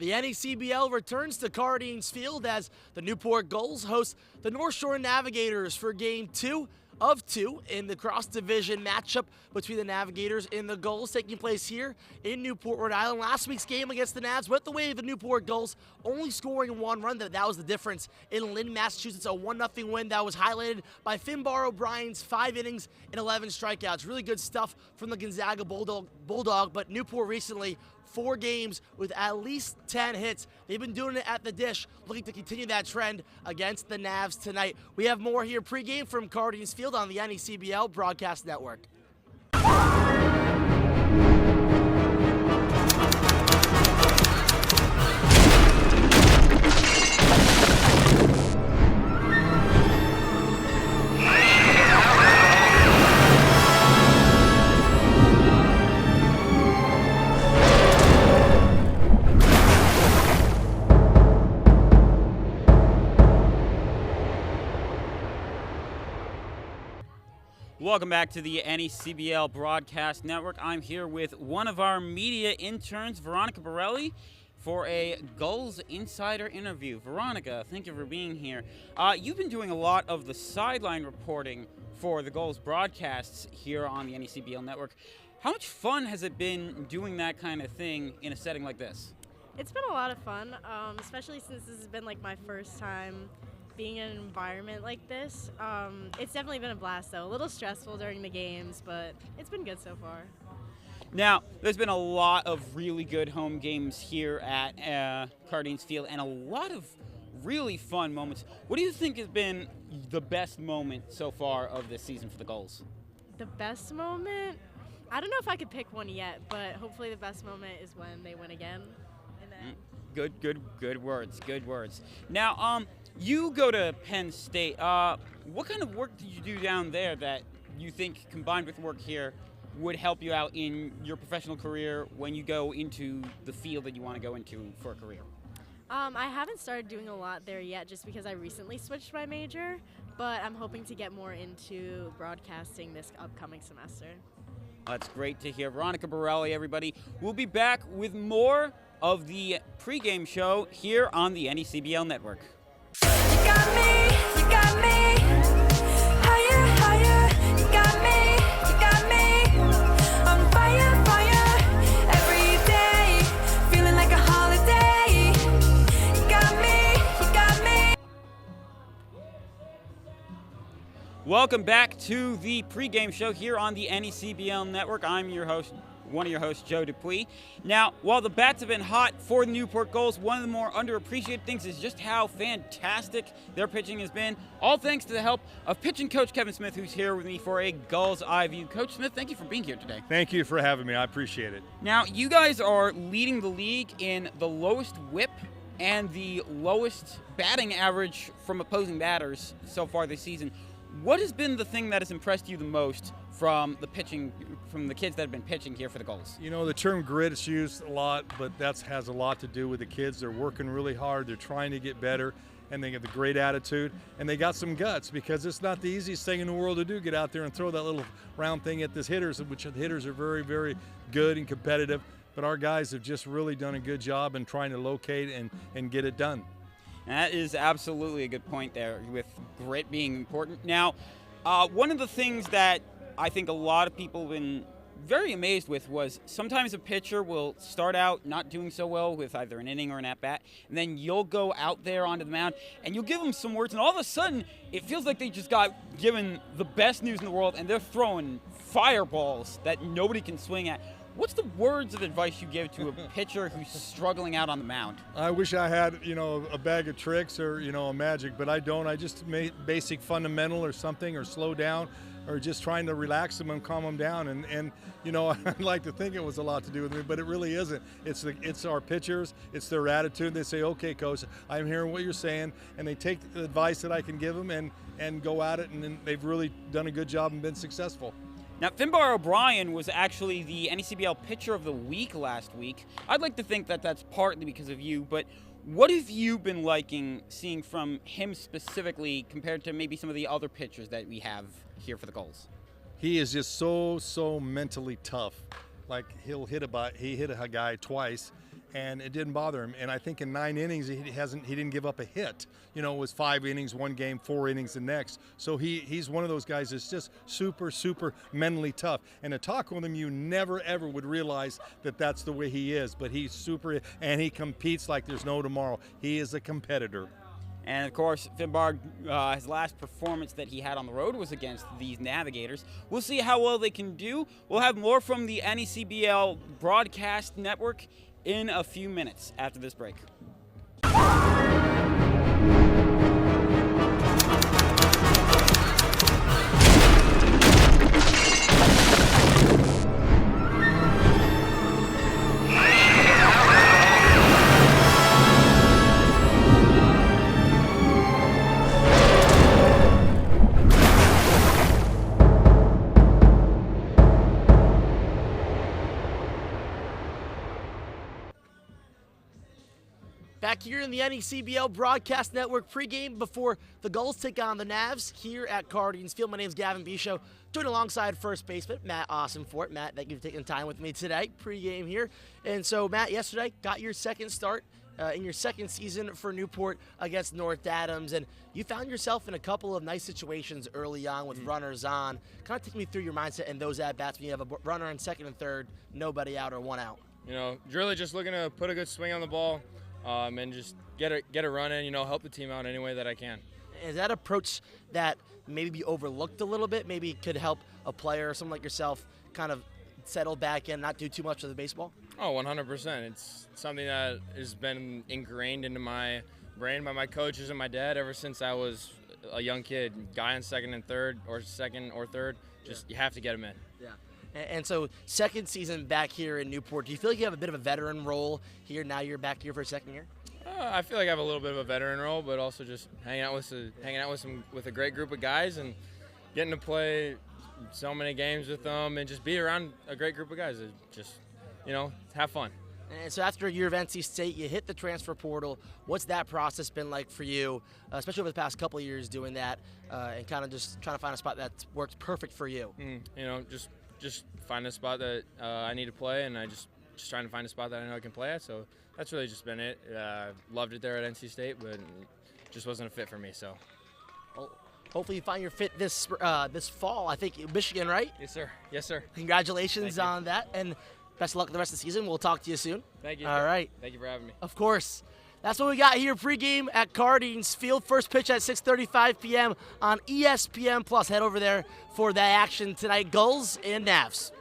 The NECBL returns to Cardines Field as the Newport Gulls host the North Shore Navigators for Game 2 of 2 in the cross-division matchup between the Navigators and the Gulls, taking place here in Newport, Rhode Island. Last week's game against the Navs went the way of the Newport Gulls, only scoring one run. That was the difference in Lynn, Massachusetts, a 1-0 win that was highlighted by Finbar O'Brien's 5 innings and 11 strikeouts. Really good stuff from the Gonzaga Bulldog, but Newport recently 4 games with at least 10 hits. They've been doing it at the dish, looking to continue that trend against the Navs tonight. We have more here pregame from Cardines Field on the NECBL Broadcast Network. Welcome back to the NECBL Broadcast Network. I'm here with one of our media interns, Veronica Borelli, for a Gulls Insider interview. Veronica, thank you for being here. You've been doing a lot of the sideline reporting for the Gulls broadcasts here on the NECBL Network. How much fun has it been doing that kind of thing in a setting like this? It's been a lot of fun, especially since this has been like my first time being in an environment like this. It's definitely been a blast though. A little stressful during the games, but it's been good so far. Now, there's been a lot of really good home games here at Cardines Field and a lot of really fun moments. What do you think has been the best moment so far of this season for the Gulls? The best moment? I don't know if I could pick one yet, but hopefully the best moment is when they win again. And then Good words. Now, you go to Penn State. What kind of work did you do down there that you think, combined with work here, would help you out in your professional career when you go into the field that you want to go into for a career? I haven't started doing a lot there yet just because I recently switched my major, but I'm hoping to get more into broadcasting this upcoming semester. That's great to hear. Veronica Borelli, everybody. We'll be back with more of the pregame show here on the NECBL Network. You got me, higher, higher, you got me, on fire, fire, every day, feeling like a holiday, you got me. Welcome back to the pregame show here on the NECBL Network. I'm your host, one of your hosts, Joe Dupuis. Now, while the bats have been hot for the Newport Gulls, one of the more underappreciated things is just how fantastic their pitching has been, all thanks to the help of pitching coach Kevin Smith, who's here with me for a Gulls Eye View. Coach Smith, thank you for being here today. Thank you for having me. I appreciate it. Now, you guys are leading the league in the lowest whip and the lowest batting average from opposing batters so far this season. What has been the thing that has impressed you the most from the pitching, from the kids that have been pitching here for the Gulls? You know, the term grit is used a lot, but that has a lot to do with the kids. They're working really hard. They're trying to get better, and they have a great attitude, and they got some guts because it's not the easiest thing in the world to do, get out there and throw that little round thing at the hitters, which the hitters are very, very good and competitive, but our guys have just really done a good job in trying to locate and get it done. That is absolutely a good point there, with grit being important. Now, one of the things that I think a lot of people have been very amazed with was sometimes a pitcher will start out not doing so well with either an inning or an at-bat, and then you'll go out there onto the mound, and you'll give them some words, and all of a sudden, it feels like they just got given the best news in the world, and they're throwing fireballs that nobody can swing at. What's the words of advice you give to a pitcher who's struggling out on the mound? I wish I had, a bag of tricks or, a magic, but I don't. I just make basic fundamental or something, or slow down, or just trying to relax them and calm them down. And I'd like to think it was a lot to do with me, but it really isn't. It's our pitchers. It's their attitude. They say, okay, coach, I'm hearing what you're saying, and they take the advice that I can give them and go at it, and then they've really done a good job and been successful. Now, Finbar O'Brien was actually the NECBL Pitcher of the Week last week. I'd like to think that that's partly because of you, but what have you been liking seeing from him specifically compared to maybe some of the other pitchers that we have here for the Gulls? He is just so mentally tough. Like he hit a guy twice, and it didn't bother him. And I think in 9 innings he didn't give up a hit. You know, it was 5 innings one game, 4 innings the next. So he's one of those guys that's just super mentally tough. And to talk with him, you never ever would realize that that's the way he is. But he's super, and he competes like there's no tomorrow. He is a competitor. And of course, Finbarg, his last performance that he had on the road was against these Navigators. We'll see how well they can do. We'll have more from the NECBL broadcast network in a few minutes after this break. Back here in the NECBL Broadcast Network pregame before the Gulls take on the Navs here at Guardians Field. My name is Gavin Bisho, joined alongside first baseman Matt Ossenfort. Matt, thank you for taking time with me today, pregame here. And so, Matt, yesterday got your second start in your second season for Newport against North Adams, and you found yourself in a couple of nice situations early on with runners on. Kind of take me through your mindset in those at-bats when you have a runner on second and third, nobody out or one out. You know, really just looking to put a good swing on the ball. And just get a run in, you know, help the team out any way that I can. Is that approach that maybe be overlooked a little bit, maybe could help a player or someone like yourself kind of settle back in, not do too much of the baseball? Oh, 100%. It's something that has been ingrained into my brain by my coaches and my dad ever since I was a young kid. Guy on second and third, or second or third, just you have to get him in. Yeah. And so, second season back here in Newport, do you feel like you have a bit of a veteran role here now you're back here for a second year? I feel like I have a little bit of a veteran role, but also just hanging out with a great group of guys and getting to play so many games with them and just be around a great group of guys. Just, you know, have fun. And so after a year of NC State, you hit the transfer portal. What's that process been like for you, especially over the past couple of years doing that and kind of just trying to find a spot that works perfect for you? You know, just find a spot that I need to play, and I just trying to find a spot that I know I can play at. So that's really just been it. Loved it there at NC State, but it just wasn't a fit for me. So well, hopefully you find your fit this fall. I think Michigan, right? Yes, sir. Yes, sir. Congratulations on that, and best of luck the rest of the season. We'll talk to you soon. Thank you. All right. Thank you for having me. Of course. That's what we got here pregame at Guardians Field. First pitch at 6:35 p.m. on ESPN+. Head over there for that action tonight. Gulls and Navs.